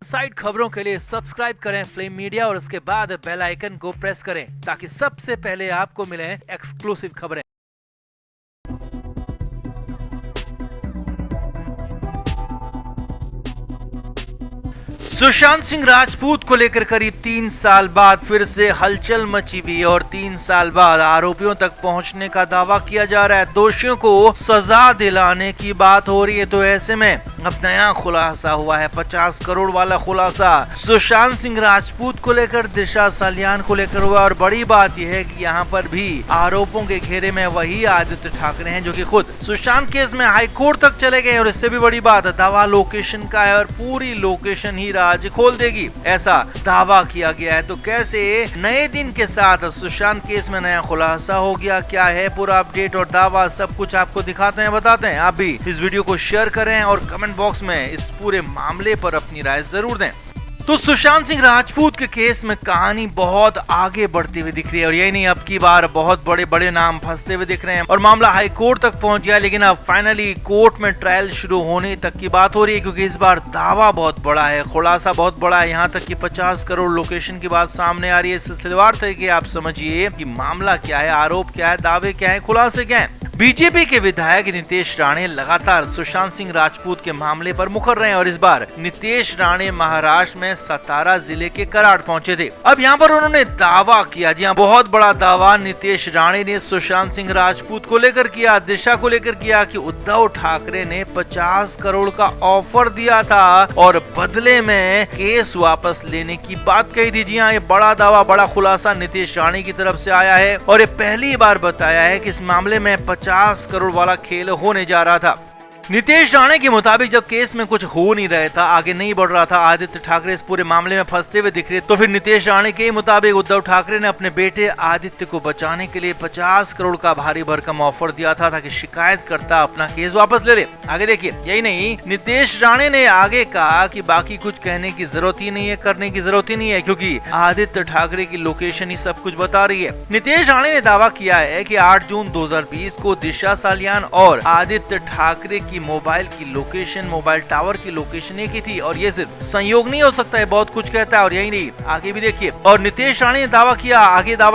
Side खबरों के लिए सब्सक्राइब करें फ्लेम मीडिया और उसके बाद बेल आइकन को प्रेस करें ताकि सबसे पहले आपको मिले एक्सक्लूसिव खबरें। सुशांत सिंह राजपूत को लेकर करीब 3 साल बाद फिर से हलचल मची हुई और 3 साल बाद आरोपियों तक पहुंचने का दावा किया जा रहा है। दोषियों को सजा दिलाने की बात हो रही है, तो ऐसे में अब नया खुलासा हुआ है, 50 करोड़ वाला खुलासा सुशांत सिंह राजपूत को लेकर, दिशा सलियान को लेकर हुआ। और बड़ी बात यह है कि यहाँ पर भी आरोपों के घेरे में वही आदित्य ठाकरे हैं जो कि खुद सुशांत केस में हाई कोर्ट तक चले गए। और इससे भी बड़ी बात दावा लोकेशन का है और पूरी लोकेशन ही आज खोल देगी, ऐसा दावा किया गया है। तो कैसे नए दिन के साथ सुशांत केस में नया खुलासा हो गया, क्या है पूरा अपडेट और दावा, सब कुछ आपको दिखाते हैं, बताते हैं। आप भी इस वीडियो को शेयर करें और कमेंट बॉक्स में इस पूरे मामले पर अपनी राय जरूर दें। तो सुशांत सिंह राजपूत के केस में कहानी बहुत आगे बढ़ती हुई दिख रही है और यही नहीं, अब की बार बहुत बड़े बड़े नाम फंसते हुए दिख रहे हैं और मामला हाई कोर्ट तक पहुंच गया। लेकिन अब फाइनली कोर्ट में ट्रायल शुरू होने तक की बात हो रही है, क्योंकि इस बार दावा बहुत बड़ा है, खुलासा बहुत बड़ा है। यहाँ तक कि 50 करोड़ लोकेशन की बात सामने आ रही है। सिलसिलेवार तरीके आप समझिए कि मामला क्या है, आरोप क्या है, दावे क्या है, खुलासे क्या है। बीजेपी के विधायक नितेश राणे लगातार सुशांत सिंह राजपूत के मामले पर मुखर रहे हैं और इस बार नितेश राणे महाराष्ट्र में सतारा जिले के कराड़ पहुंचे थे। अब यहाँ पर उन्होंने दावा किया, जी हाँ, बहुत बड़ा दावा नितेश राणे ने सुशांत सिंह राजपूत को लेकर किया, दिशा को लेकर किया कि उद्धव ठाकरे ने 50 करोड़ का ऑफर दिया था और बदले में केस वापस लेने की बात कही थी। जी हाँ, ये बड़ा दावा, बड़ा खुलासा नितेश राणे की तरफ से आया है और ये पहली बार बताया है कि इस मामले में 50 करोड़ वाला खेल होने जा रहा था। नितेश राणे के मुताबिक जब केस में कुछ हो नहीं रहा था, आगे नहीं बढ़ रहा था, आदित्य ठाकरे इस पूरे मामले में फंसते हुए दिख रहे, तो फिर नितेश राणे के मुताबिक उद्धव ठाकरे ने अपने बेटे आदित्य को बचाने के लिए 50 करोड़ का भारी भरकम ऑफर दिया था ताकि शिकायतकर्ता अपना केस वापस ले ले। आगे देखिए, यही नहीं, नितेश राणे ने आगे कहा कि बाकी कुछ कहने की जरूरत ही नहीं है, करने की जरूरत ही नहीं है, क्योंकि आदित्य ठाकरे की लोकेशन ही सब कुछ बता रही है। नितेश राणे ने दावा किया है कि 8 जून 2020 को दिशा सलियान और आदित्य ठाकरे की मोबाइल की लोकेशन, मोबाइल टावर की लोकेशन एक ही थी और ये सिर्फ संयोग नहीं हो सकता है, बहुत कुछ कहता है। और यही नहीं, आगे भी देखिए, और नितेश राणे ने दावा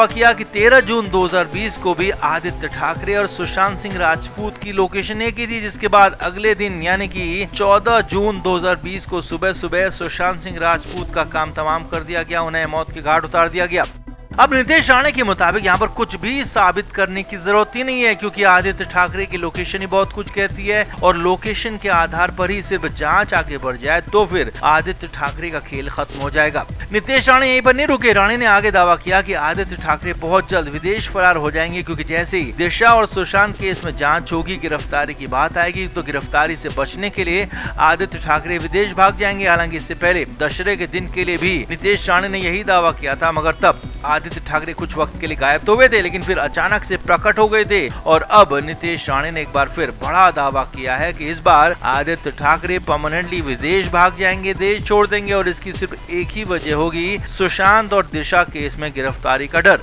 किया कि 13 जून 2020 को भी आदित्य ठाकरे और सुशांत सिंह राजपूत की लोकेशन एक ही थी, जिसके बाद अगले दिन यानी कि 14 जून 2020 को सुबह सुबह सुशांत सिंह राजपूत का काम तमाम कर दिया गया, उन्हें मौत के घाट उतार दिया गया। अब नितेश राणे के मुताबिक यहाँ पर कुछ भी साबित करने की जरूरत ही नहीं है, क्योंकि आदित्य ठाकरे की लोकेशन ही बहुत कुछ कहती है और लोकेशन के आधार पर ही सिर्फ जांच आगे बढ़ जाए तो फिर आदित्य ठाकरे का खेल खत्म हो जाएगा। नितेश राणे यहीं पर नहीं रुके, राणे ने आगे दावा किया कि आदित्य ठाकरे बहुत जल्द विदेश फरार हो जाएंगे, क्योंकि जैसे ही दिशा और सुशांत केस में जांच होगी, गिरफ्तारी की बात आएगी, तो गिरफ्तारी से बचने के लिए आदित्य ठाकरे विदेश भाग जाएंगे। हालांकि इससे पहले दशहरे के दिन के लिए भी नितेश राणे ने यही दावा किया था, मगर तब आदित्य ठाकरे कुछ वक्त के लिए गायब तो हुए थे, लेकिन फिर अचानक से प्रकट हो गए थे। और अब नितेश राणे ने एक बार फिर बड़ा दावा किया है कि इस बार आदित्य ठाकरे परमानेंटली विदेश भाग जाएंगे, देश छोड़ देंगे और इसकी सिर्फ एक ही वजह होगी, सुशांत और दिशा केस में गिरफ्तारी का डर।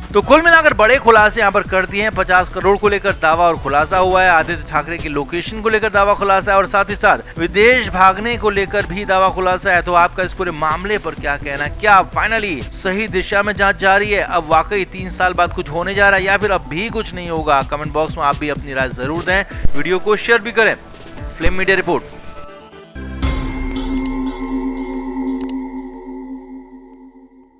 तो कुल मिलाकर बड़े खुलासे यहाँ पर कर दिए हैं। 50 करोड़ को लेकर दावा और खुलासा हुआ है, आदित्य ठाकरे की लोकेशन को लेकर दावा खुलासा है और साथ ही साथ विदेश भागने को लेकर भी दावा खुलासा है। तो आपका इस पूरे मामले पर क्या कहना है? क्या फाइनली सही दिशा में जांच जारी है? अब वाकई 3 साल बाद कुछ होने जा रहा है या फिर अब भी कुछ नहीं होगा? कमेंट बॉक्स में आप भी अपनी राय जरूर दें, वीडियो को शेयर भी करें। Flame media report.